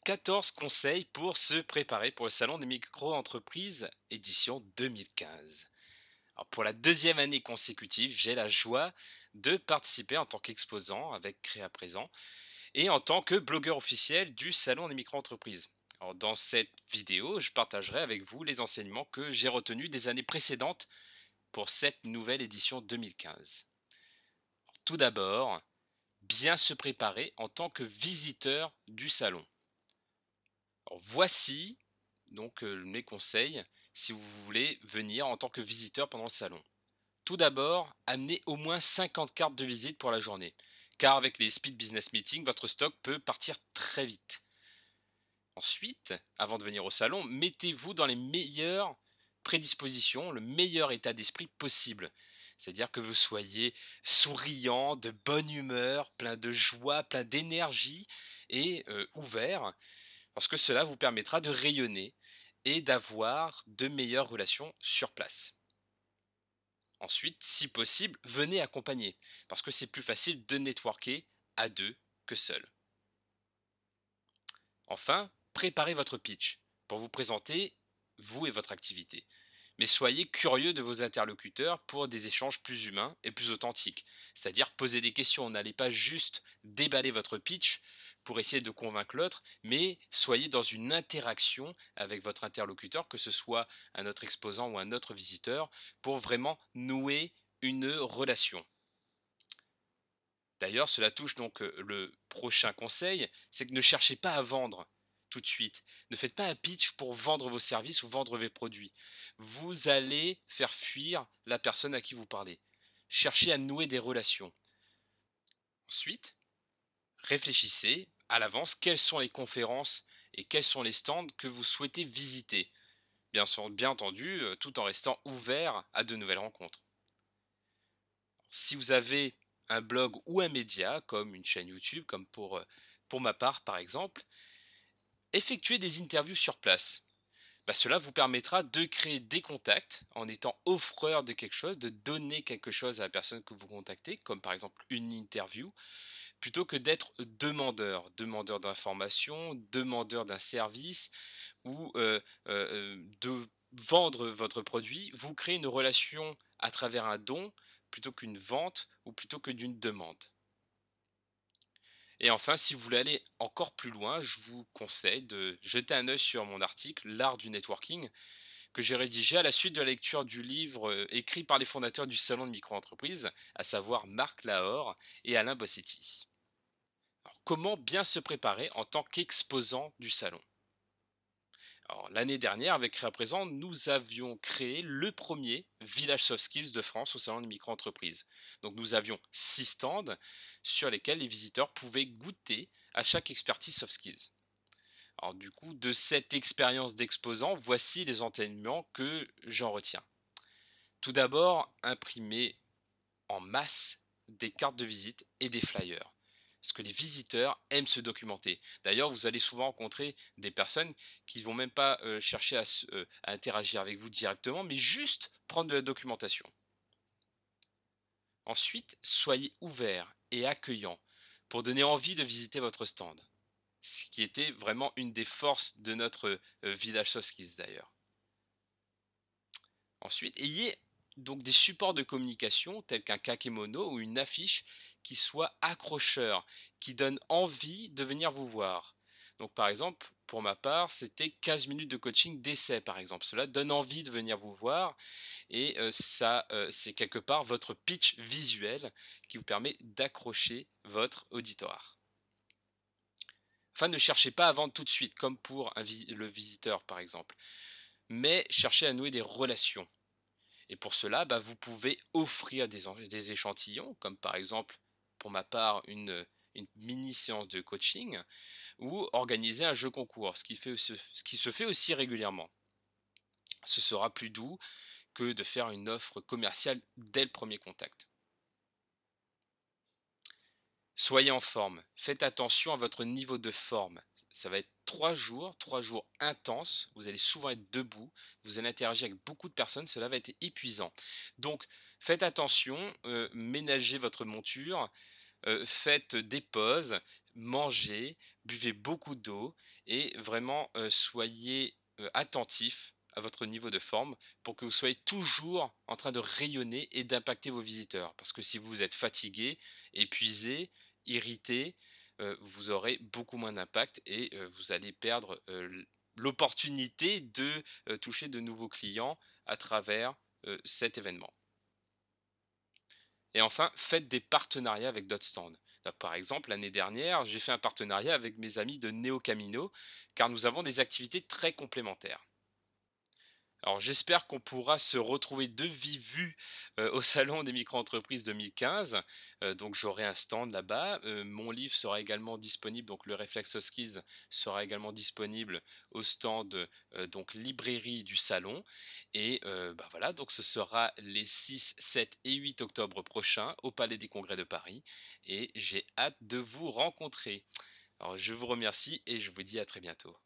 14 conseils pour se préparer pour le salon des micro-entreprises édition 2015. Alors pour la deuxième année consécutive, j'ai la joie de participer en tant qu'exposant avec Créa Présent et en tant que blogueur officiel du salon des micro-entreprises. Alors dans cette vidéo, je partagerai avec vous les enseignements que j'ai retenus des années précédentes pour cette nouvelle édition 2015. Tout d'abord, bien se préparer en tant que visiteur du salon. Alors voici donc mes conseils si vous voulez venir en tant que visiteur pendant le salon. Tout d'abord, amenez au moins 50 cartes de visite pour la journée, car avec les speed business meetings, votre stock peut partir très vite. Ensuite, avant de venir au salon, mettez-vous dans les meilleures prédispositions, le meilleur état d'esprit possible. C'est-à-dire que vous soyez souriant, de bonne humeur, plein de joie, plein d'énergie et ouvert, parce que cela vous permettra de rayonner et d'avoir de meilleures relations sur place. Ensuite, si possible, venez accompagner, parce que c'est plus facile de networker à deux que seul. Enfin, préparez votre pitch pour vous présenter, vous et votre activité. Mais soyez curieux de vos interlocuteurs pour des échanges plus humains et plus authentiques. C'est-à-dire poser des questions. N'allez pas juste déballer votre pitch pour essayer de convaincre l'autre, mais soyez dans une interaction avec votre interlocuteur, que ce soit un autre exposant ou un autre visiteur, pour vraiment nouer une relation. D'ailleurs, cela touche donc le prochain conseil, c'est que ne cherchez pas à vendre tout de suite. Ne faites pas un pitch pour vendre vos services ou vendre vos produits. Vous allez faire fuir la personne à qui vous parlez. Cherchez à nouer des relations. Ensuite, réfléchissez à l'avance quelles sont les conférences et quels sont les stands que vous souhaitez visiter. Bien entendu, tout en restant ouvert à de nouvelles rencontres. Si vous avez un blog ou un média, comme une chaîne YouTube, comme pour ma part par exemple, effectuez des interviews sur place. Cela vous permettra de créer des contacts en étant offreur de quelque chose, de donner quelque chose à la personne que vous contactez, comme par exemple une interview, plutôt que d'être demandeur d'informations, demandeur d'un service ou de vendre votre produit. Vous créez une relation à travers un don plutôt qu'une vente ou plutôt que d'une demande. Et enfin, si vous voulez aller encore plus loin, je vous conseille de jeter un œil sur mon article L'art du networking que j'ai rédigé à la suite de la lecture du livre écrit par les fondateurs du salon de micro-entreprise, à savoir Marc Lahore et Alain Bossetti. Alors, comment bien se préparer en tant qu'exposant du salon? Alors, l'année dernière, avec Créa Présent, nous avions créé le premier village soft skills de France au salon de micro-entreprise. Donc nous avions 6 stands sur lesquels les visiteurs pouvaient goûter à chaque expertise soft skills. Alors du coup, de cette expérience d'exposant, voici les enseignements que j'en retiens. Tout d'abord, imprimer en masse des cartes de visite et des flyers. Parce que les visiteurs aiment se documenter. D'ailleurs, vous allez souvent rencontrer des personnes qui ne vont même pas chercher à interagir avec vous directement, mais juste prendre de la documentation. Ensuite, soyez ouvert et accueillant pour donner envie de visiter votre stand. Ce qui était vraiment une des forces de notre village soft skills d'ailleurs. Ensuite, ayez donc des supports de communication tels qu'un kakémono ou une affiche qui soit accrocheur, qui donne envie de venir vous voir. Donc par exemple, pour ma part, c'était 15 minutes de coaching d'essai par exemple. Cela donne envie de venir vous voir et c'est quelque part votre pitch visuel qui vous permet d'accrocher votre auditoire. Enfin, ne cherchez pas à vendre tout de suite, comme pour le visiteur par exemple, mais cherchez à nouer des relations. Et pour cela, vous pouvez offrir des échantillons, comme par exemple, pour ma part, une mini séance de coaching, ou organiser un jeu concours, ce qui se fait aussi régulièrement. Ce sera plus doux que de faire une offre commerciale dès le premier contact. Soyez en forme, faites attention à votre niveau de forme. Ça va être 3 jours intenses, vous allez souvent être debout, vous allez interagir avec beaucoup de personnes, cela va être épuisant. Donc faites attention, ménagez votre monture, faites des pauses, mangez, buvez beaucoup d'eau et vraiment soyez attentifs à votre niveau de forme pour que vous soyez toujours en train de rayonner et d'impacter vos visiteurs. Parce que si vous êtes fatigué, épuisé, irrité, vous aurez beaucoup moins d'impact et vous allez perdre l'opportunité de toucher de nouveaux clients à travers cet événement. Et enfin, faites des partenariats avec d'autres stands. Par exemple, l'année dernière, j'ai fait un partenariat avec mes amis de Neo Camino, car nous avons des activités très complémentaires. Alors j'espère qu'on pourra se retrouver de vive vue au salon des micro-entreprises 2015. Donc j'aurai un stand là-bas. Mon livre sera également disponible, donc le Reflexo Skills sera également disponible au stand donc librairie du salon. Et bah voilà, donc ce sera les 6, 7 et 8 octobre prochains au Palais des Congrès de Paris. Et j'ai hâte de vous rencontrer. Alors je vous remercie et je vous dis à très bientôt.